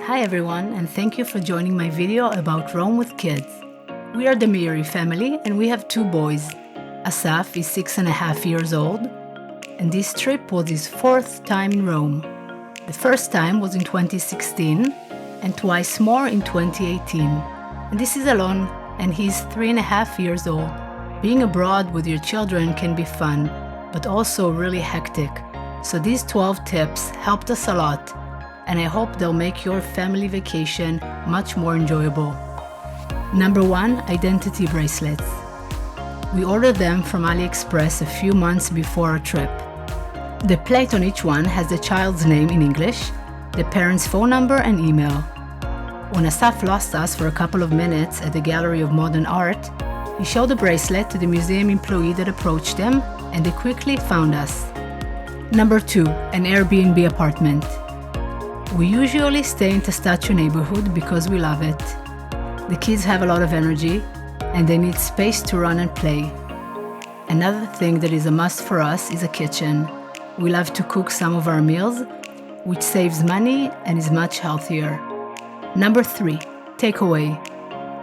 Hi everyone, and thank you for joining my video about Rome with kids. We are the Meiri family and we have two boys. Asaf is 6.5 years old, and this trip was his 4th time in Rome. The first time was in 2016 and twice more in 2018. And this is alone, and he's 3.5 years old. Being abroad with your children can be fun, but also really hectic. So these 12 tips helped us a lot, and I hope they'll make your family vacation much more enjoyable. Number 1, identity bracelets. We ordered them from AliExpress a few months before our trip. The plate on each one has the child's name in English, the parent's phone number and email. When Asaf lost us for a couple of minutes at the Gallery of Modern Art, he showed the bracelet to the museum employee that approached them, and they quickly found us. Number 2, an Airbnb apartment. We usually stay in Testaccio neighborhood because we love it. The kids have a lot of energy and they need space to run and play. Another thing that is a must for us is a kitchen. We love to cook some of our meals, which saves money and is much healthier. Number 3, takeaway.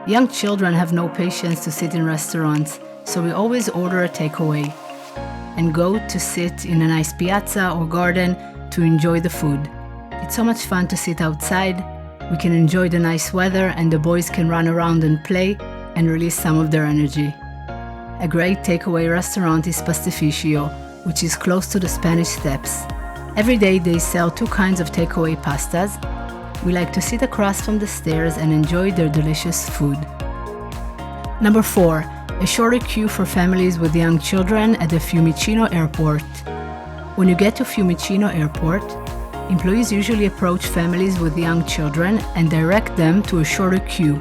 Young children have no patience to sit in restaurants, so we always order a takeaway and go to sit in a nice piazza or garden to enjoy the food. It's so much fun to sit outside. We can enjoy the nice weather and the boys can run around and play and release some of their energy. A great takeaway restaurant is Pastificio, which is close to the Spanish Steps. Every day they sell 2 kinds of takeaway pastas. We like to sit across from the stairs and enjoy their delicious food. Number 4, a shorter queue for families with young children at the Fiumicino airport. When you get to Fiumicino airport, employees usually approach families with young children and direct them to a shorter queue.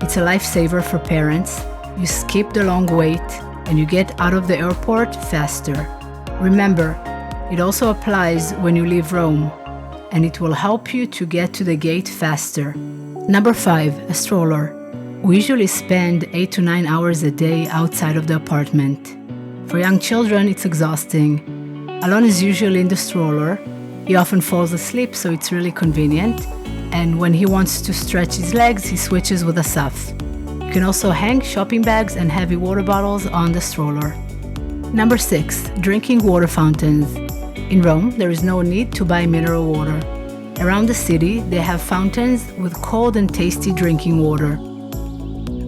It's a lifesaver for parents. You skip the long wait and you get out of the airport faster. Remember, it also applies when you leave Rome, and it will help you to get to the gate faster. Number 5, a stroller. We usually spend 8 to 9 hours a day outside of the apartment. For young children, it's exhausting. Alon is usually in the stroller. He often falls asleep, so it's really convenient. And when he wants to stretch his legs, he switches with Asaf. You can also hang shopping bags and heavy water bottles on the stroller. Number 6, drinking water fountains. In Rome, there is no need to buy mineral water. Around the city, they have fountains with cold and tasty drinking water.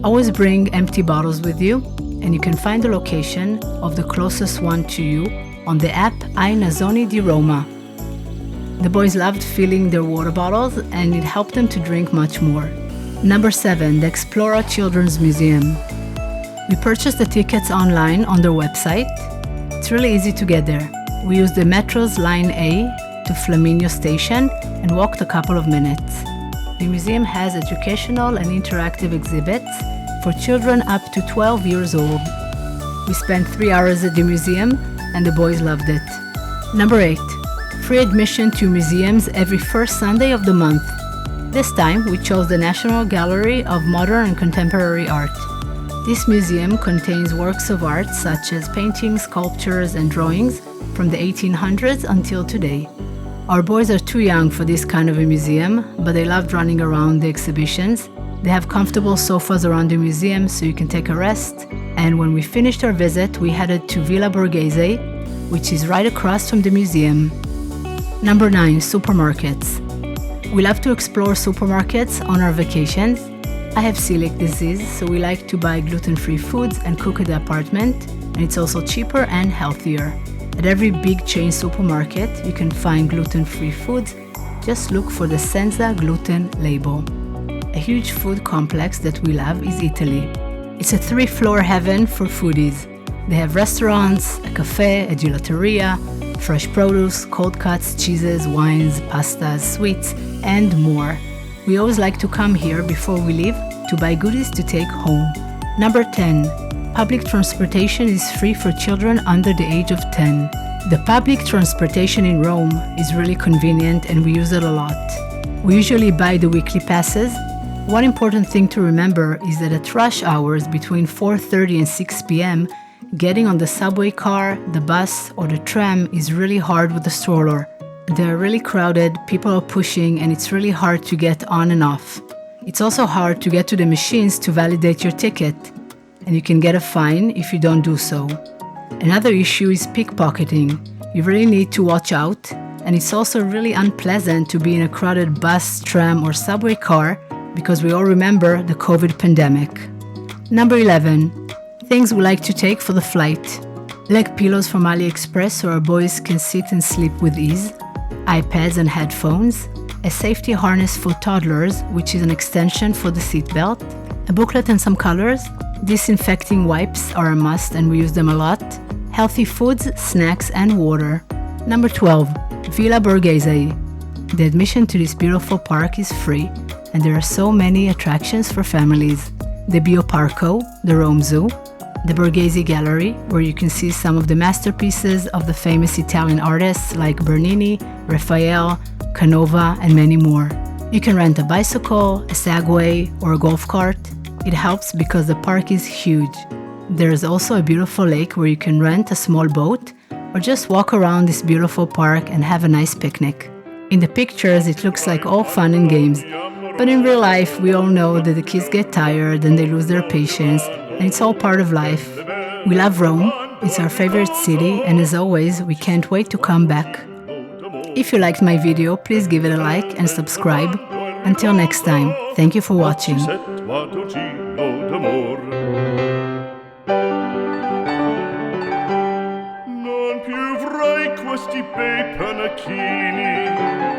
Always bring empty bottles with you, and you can find the location of the closest one to you on the app Ai Nazzoni di Roma. The boys loved filling their water bottles and it helped them to drink much more. Number 7, the Explora Children's Museum. We purchased the tickets online on their website. It's really easy to get there. We used the metro's Line A to Flaminio Station and walked a couple of minutes. The museum has educational and interactive exhibits for children up to 12 years old. We spent 3 hours at the museum and the boys loved it. Number 8, free admission to museums every first Sunday of the month. This time we chose the National Gallery of Modern and Contemporary Art. This museum contains works of art such as paintings, sculptures and drawings from the 1800s until today. Our boys are too young for this kind of a museum, but they loved running around the exhibitions. They have comfortable sofas around the museum so you can take a rest. And when we finished our visit, we headed to Villa Borghese, which is right across from the museum. Number 9, supermarkets. We love to explore supermarkets on our vacations. I have celiac disease, so we like to buy gluten-free foods and cook at the apartment, and it's also cheaper and healthier. At every big chain supermarket, you can find gluten-free foods. Just look for the Senza gluten label. A huge food complex that we love is Italy. It's a 3-floor heaven for foodies. They have restaurants, a cafe, a gelateria, fresh produce, cold cuts, cheeses, wines, pastas, sweets, and more. We always like to come here before we leave to buy goodies to take home. Number 10, public transportation is free for children under the age of 10. The public transportation in Rome is really convenient and we use it a lot. We usually buy the weekly passes. One important thing to remember is that at rush hours between 4:30 and 6 p.m., getting on the subway car, the bus, or the tram is really hard with the stroller, They're really crowded, people are pushing, and it's really hard to get on and off. It's also hard to get to the machines to validate your ticket, and you can get a fine if you don't do so. Another issue is pickpocketing. You really need to watch out, and it's also really unpleasant to be in a crowded bus, tram, or subway car because we all remember the COVID pandemic. Number 11. Things we like to take for the flight. Leg pillows from AliExpress so our boys can sit and sleep with ease. iPads and headphones. A safety harness for toddlers, which is an extension for the seatbelt. A booklet and some colors. Disinfecting wipes are a must and we use them a lot. Healthy foods, snacks, and water. Number 12. Villa Borghese. The admission to this beautiful park is free, and there are so many attractions for families. The Bioparco, the Rome Zoo, the Borghese Gallery, where you can see some of the masterpieces of the famous Italian artists like Bernini, Raphael, Canova, and many more. You can rent a bicycle, a Segway, or a golf cart. It helps because the park is huge. There is also a beautiful lake where you can rent a small boat or just walk around this beautiful park and have a nice picnic. In the pictures, it looks like all fun and games, but in real life, we all know that the kids get tired and they lose their patience, and it's all part of life. We love Rome, it's our favorite city, and as always, we can't wait to come back. If you liked my video, please give it a like and subscribe. Until next time, thank you for watching. Non più vorrei questi bei panacchini